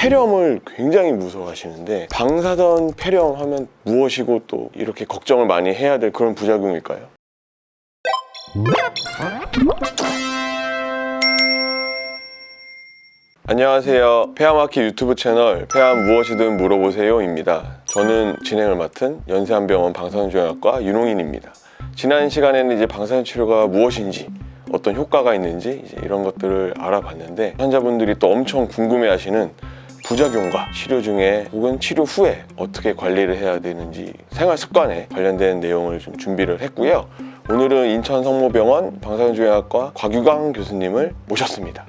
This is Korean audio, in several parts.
폐렴을 굉장히 무서워하시는데 방사선 폐렴 하면 무엇이고 또 이렇게 걱정을 많이 해야 될 그런 부작용일까요? 안녕하세요. 폐암학회 유튜브 채널 폐암 무엇이든 물어보세요입니다. 저는 진행을 맡은 연세한병원 방사선종양학과 윤홍인입니다. 지난 시간에는 이제 방사선 치료가 무엇인지 어떤 효과가 있는지 이런 것들을 알아봤는데 환자분들이 또 엄청 궁금해하시는 부작용과 치료 중에 혹은 치료 후에 어떻게 관리를 해야 되는지 생활 습관에 관련된 내용을 좀 준비를 했고요. 오늘은 인천성모병원 방사선종양학과 곽유강 교수님을 모셨습니다.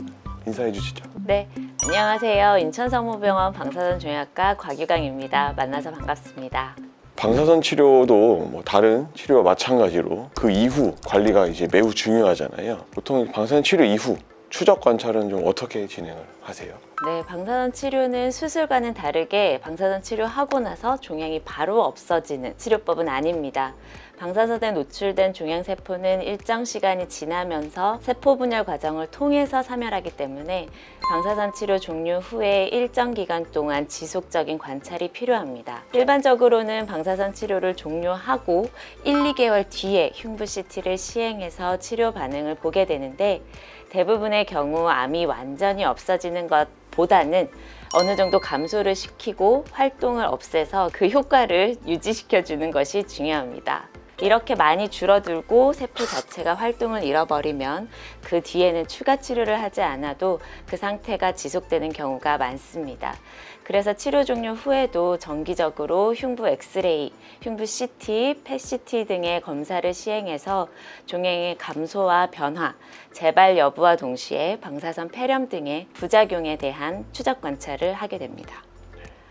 인사해 주시죠. 네, 안녕하세요. 인천성모병원 방사선종양학과 곽유강입니다. 만나서 반갑습니다. 방사선 치료도 다른 치료와 마찬가지로 그 이후 관리가 이제 매우 중요하잖아요. 보통 방사선 치료 이후 추적 관찰은 좀 어떻게 진행을 하세요? 네, 방사선 치료는 수술과는 다르게 방사선 치료하고 나서 종양이 바로 없어지는 치료법은 아닙니다. 방사선에 노출된 종양세포는 일정 시간이 지나면서 세포 분열 과정을 통해서 사멸하기 때문에 방사선 치료 종료 후에 일정 기간 동안 지속적인 관찰이 필요합니다. 일반적으로는 방사선 치료를 종료하고 1, 2개월 뒤에 흉부 CT를 시행해서 치료 반응을 보게 되는데 대부분의 경우 암이 완전히 없어지는 것보다는 어느 정도 감소를 시키고 활동을 없애서 그 효과를 유지시켜주는 것이 중요합니다. 이렇게 많이 줄어들고 세포 자체가 활동을 잃어버리면 그 뒤에는 추가 치료를 하지 않아도 그 상태가 지속되는 경우가 많습니다. 그래서 치료 종료 후에도 정기적으로 흉부 엑스레이, 흉부 CT, 펫CT 등의 검사를 시행해서 종양의 감소와 변화, 재발 여부와 동시에 방사선 폐렴 등의 부작용에 대한 추적 관찰을 하게 됩니다.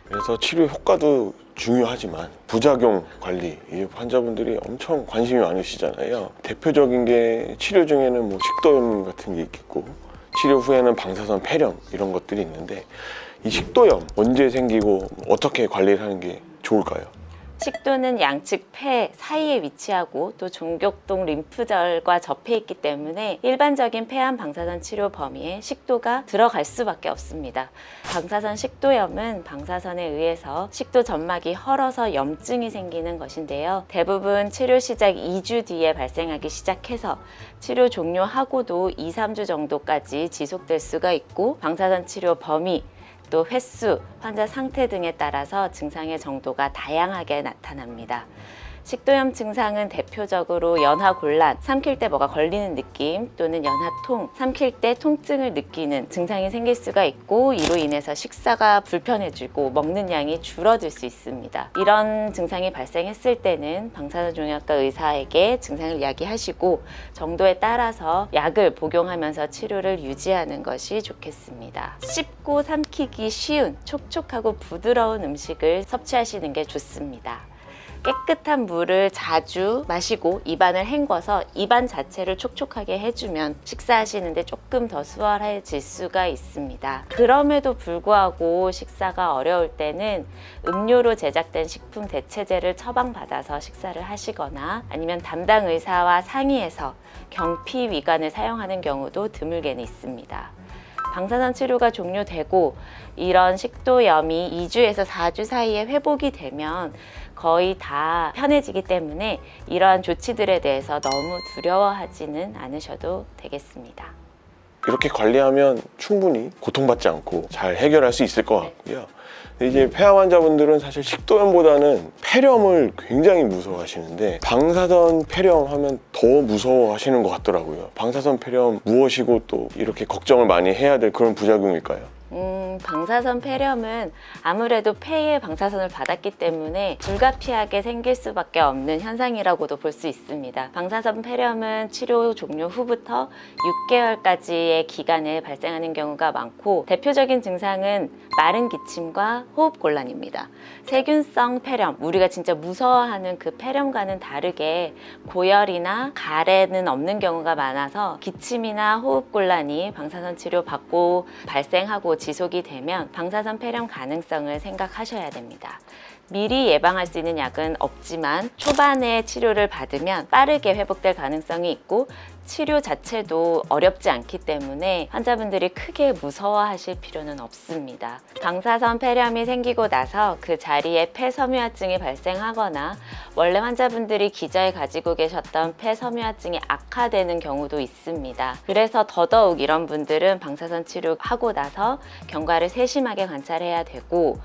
그래서 치료 효과도 중요하지만 부작용 관리, 환자분들이 엄청 관심이 많으시잖아요. 대표적인 게 치료 중에는 식도염 같은 게 있겠고 치료 후에는 방사선 폐렴 이런 것들이 있는데 이 식도염 언제 생기고 어떻게 관리를 하는 게 좋을까요? 식도는 양측 폐 사이에 위치하고 또 종격동 림프절과 접해 있기 때문에 일반적인 폐암 방사선 치료 범위에 식도가 들어갈 수밖에 없습니다. 방사선 식도염은 방사선에 의해서 식도 점막이 헐어서 염증이 생기는 것인데요. 대부분 치료 시작 2주 뒤에 발생하기 시작해서 치료 종료하고도 2, 3주 정도까지 지속될 수가 있고 방사선 치료 범위 또 횟수, 환자 상태 등에 따라서 증상의 정도가 다양하게 나타납니다. 식도염 증상은 대표적으로 연하곤란, 삼킬 때 뭐가 걸리는 느낌 또는 연하통, 삼킬 때 통증을 느끼는 증상이 생길 수가 있고 이로 인해서 식사가 불편해지고 먹는 양이 줄어들 수 있습니다. 이런 증상이 발생했을 때는 방사선종양학과 의사에게 증상을 이야기하시고 정도에 따라서 약을 복용하면서 치료를 유지하는 것이 좋겠습니다. 씹고 삼키기 쉬운 촉촉하고 부드러운 음식을 섭취하시는 게 좋습니다. 깨끗한 물을 자주 마시고 입안을 헹궈서 입안 자체를 촉촉하게 해주면 식사하시는데 조금 더 수월해질 수가 있습니다. 그럼에도 불구하고 식사가 어려울 때는 음료로 제작된 식품 대체제를 처방받아서 식사를 하시거나 아니면 담당 의사와 상의해서 경피위관을 사용하는 경우도 드물게는 있습니다. 방사선 치료가 종료되고 이런 식도염이 2주에서 4주 사이에 회복이 되면 거의 다 편해지기 때문에 이러한 조치들에 대해서 너무 두려워하지는 않으셔도 되겠습니다. 이렇게 관리하면 충분히 고통받지 않고 잘 해결할 수 있을 것 같고요. 이제 폐암 환자분들은 사실 식도염보다는 폐렴을 굉장히 무서워하시는데 방사선 폐렴 하면 더 무서워하시는 것 같더라고요. 방사선 폐렴 무엇이고 또 이렇게 걱정을 많이 해야 될 그런 부작용일까요? 방사선 폐렴은 아무래도 폐에 방사선을 받았기 때문에 불가피하게 생길 수밖에 없는 현상이라고도 볼 수 있습니다. 방사선 폐렴은 치료 종료 후부터 6개월까지의 기간에 발생하는 경우가 많고 대표적인 증상은 마른 기침과 호흡곤란입니다. 세균성 폐렴, 우리가 진짜 무서워하는 그 폐렴과는 다르게 고열이나 가래는 없는 경우가 많아서 기침이나 호흡곤란이 방사선 치료 받고 발생하고 지속이 되면 방사선 폐렴 가능성을 생각하셔야 됩니다. 미리 예방할 수 있는 약은 없지만 초반에 치료를 받으면 빠르게 회복될 가능성이 있고 치료 자체도 어렵지 않기 때문에 환자분들이 크게 무서워하실 필요는 없습니다. 방사선 폐렴이 생기고 나서 그 자리에 폐섬유화증이 발생하거나 원래 환자분들이 기저에 가지고 계셨던 폐섬유화증이 악화되는 경우도 있습니다. 그래서 더더욱 이런 분들은 방사선 치료하고 나서 경과를 세심하게 관찰해야 되고,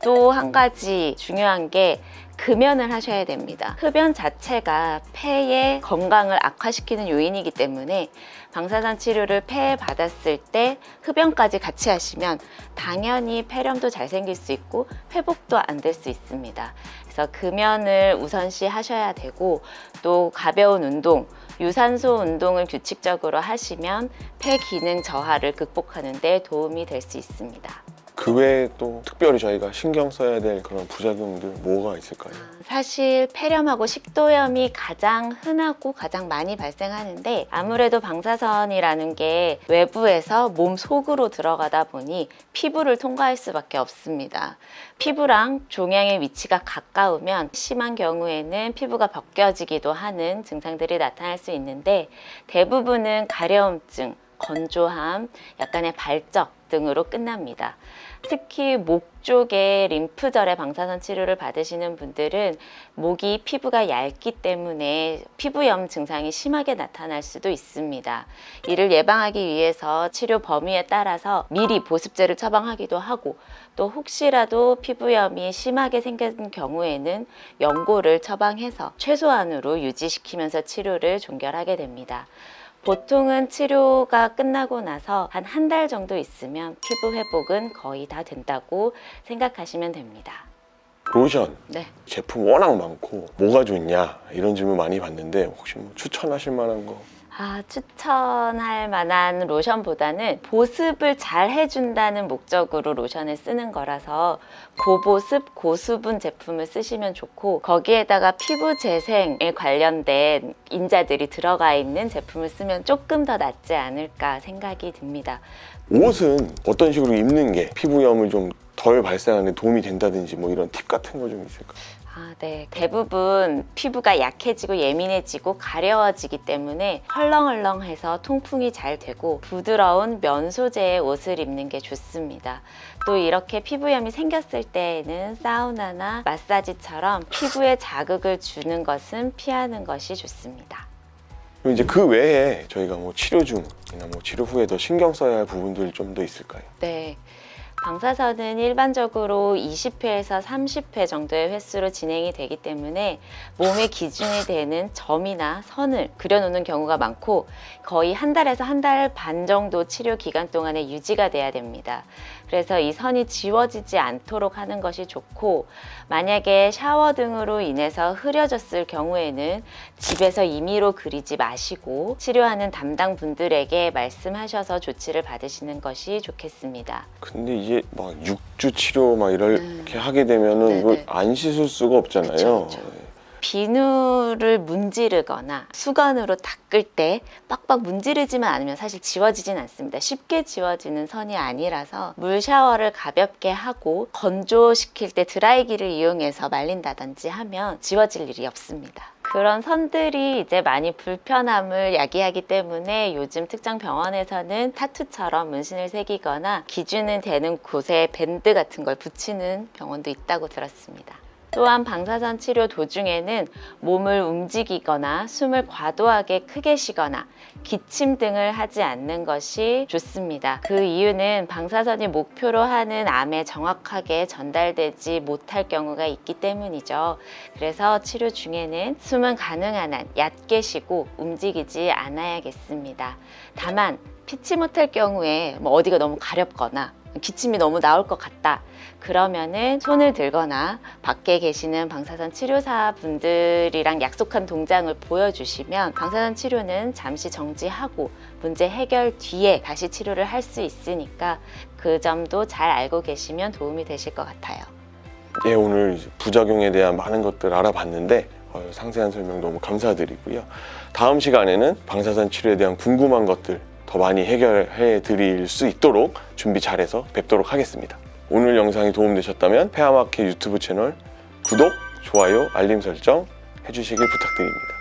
또 한 가지 중요한 게 금연을 하셔야 됩니다. 흡연 자체가 폐의 건강을 악화시키는 요인이기 때문에 방사선 치료를 폐에 받았을 때 흡연까지 같이 하시면 당연히 폐렴도 잘 생길 수 있고 회복도 안 될 수 있습니다. 그래서 금연을 우선시 하셔야 되고, 또 가벼운 운동, 유산소 운동을 규칙적으로 하시면 폐 기능 저하를 극복하는 데 도움이 될 수 있습니다. 그 외에 또 특별히 저희가 신경 써야 될 그런 부작용들 뭐가 있을까요? 사실 폐렴하고 식도염이 가장 흔하고 가장 많이 발생하는데, 아무래도 방사선이라는 게 외부에서 몸 속으로 들어가다 보니 피부를 통과할 수밖에 없습니다. 피부랑 종양의 위치가 가까우면 심한 경우에는 피부가 벗겨지기도 하는 증상들이 나타날 수 있는데, 대부분은 가려움증, 건조함, 약간의 발적 등으로 끝납니다. 특히 목 쪽에 림프절의 방사선 치료를 받으시는 분들은 목이 피부가 얇기 때문에 피부염 증상이 심하게 나타날 수도 있습니다. 이를 예방하기 위해서 치료 범위에 따라서 미리 보습제를 처방하기도 하고, 또 혹시라도 피부염이 심하게 생긴 경우에는 연고를 처방해서 최소한으로 유지시키면서 치료를 종결하게 됩니다. 보통은 치료가 끝나고 나서 한 달 정도 있으면 피부 회복은 거의 다 된다고 생각하시면 됩니다. 로션 네. 제품 워낙 많고 뭐가 좋냐 이런 질문 많이 받는데 혹시 뭐 추천하실 만한 거? 추천할 만한 로션보다는 보습을 잘 해준다는 목적으로 로션을 쓰는 거라서 고보습, 고수분 제품을 쓰시면 좋고, 거기에다가 피부 재생에 관련된 인자들이 들어가 있는 제품을 쓰면 조금 더 낫지 않을까 생각이 듭니다. 옷은 어떤 식으로 입는 게 피부염을 좀 덜 발생하는 데 도움이 된다든지 뭐 이런 팁 같은 거 좀 있을까요? 네. 대부분 피부가 약해지고 예민해지고 가려워지기 때문에 헐렁헐렁해서 통풍이 잘 되고 부드러운 면 소재의 옷을 입는 게 좋습니다. 또 이렇게 피부염이 생겼을 때에는 사우나나 마사지처럼 피부에 자극을 주는 것은 피하는 것이 좋습니다. 그럼 이제 그 외에 저희가 뭐 치료 중이나 뭐 치료 후에 더 신경 써야 할 부분들이 좀 더 있을까요? 네. 방사선은 일반적으로 20회에서 30회 정도의 횟수로 진행이 되기 때문에 몸의 기준이 되는 점이나 선을 그려놓는 경우가 많고, 거의 한 달에서 한 달 반 정도 치료 기간 동안에 유지가 돼야 됩니다. 그래서 이 선이 지워지지 않도록 하는 것이 좋고, 만약에 샤워 등으로 인해서 흐려졌을 경우에는 집에서 임의로 그리지 마시고 치료하는 담당 분들에게 말씀하셔서 조치를 받으시는 것이 좋겠습니다. 근데 이게 막 6주 치료 막 이렇게 하게 되면은 이걸 안 씻을 수가 없잖아요. 그쵸. 비누를 문지르거나 수건으로 닦을 때 빡빡 문지르지만 않으면 사실 지워지진 않습니다. 쉽게 지워지는 선이 아니라서 물 샤워를 가볍게 하고 건조시킬 때 드라이기를 이용해서 말린다든지 하면 지워질 일이 없습니다. 그런 선들이 이제 많이 불편함을 야기하기 때문에 요즘 특정 병원에서는 타투처럼 문신을 새기거나 기준은 되는 곳에 밴드 같은 걸 붙이는 병원도 있다고 들었습니다. 또한 방사선 치료 도중에는 몸을 움직이거나 숨을 과도하게 크게 쉬거나 기침 등을 하지 않는 것이 좋습니다. 그 이유는 방사선이 목표로 하는 암에 정확하게 전달되지 못할 경우가 있기 때문이죠. 그래서 치료 중에는 숨은 가능한 한 얕게 쉬고 움직이지 않아야겠습니다. 다만 피치 못할 경우에 어디가 너무 가렵거나 기침이 너무 나올 것 같다, 그러면은 손을 들거나 밖에 계시는 방사선 치료사 분들이랑 약속한 동작을 보여주시면 방사선 치료는 잠시 정지하고 문제 해결 뒤에 다시 치료를 할 수 있으니까 그 점도 잘 알고 계시면 도움이 되실 것 같아요. 예, 오늘 부작용에 대한 많은 것들 알아봤는데 상세한 설명 너무 감사드리고요. 다음 시간에는 방사선 치료에 대한 궁금한 것들 더 많이 해결해 드릴 수 있도록 준비 잘해서 뵙도록 하겠습니다. 오늘 영상이 도움되셨다면 폐암학회 유튜브 채널 구독, 좋아요, 알림 설정 해주시길 부탁드립니다.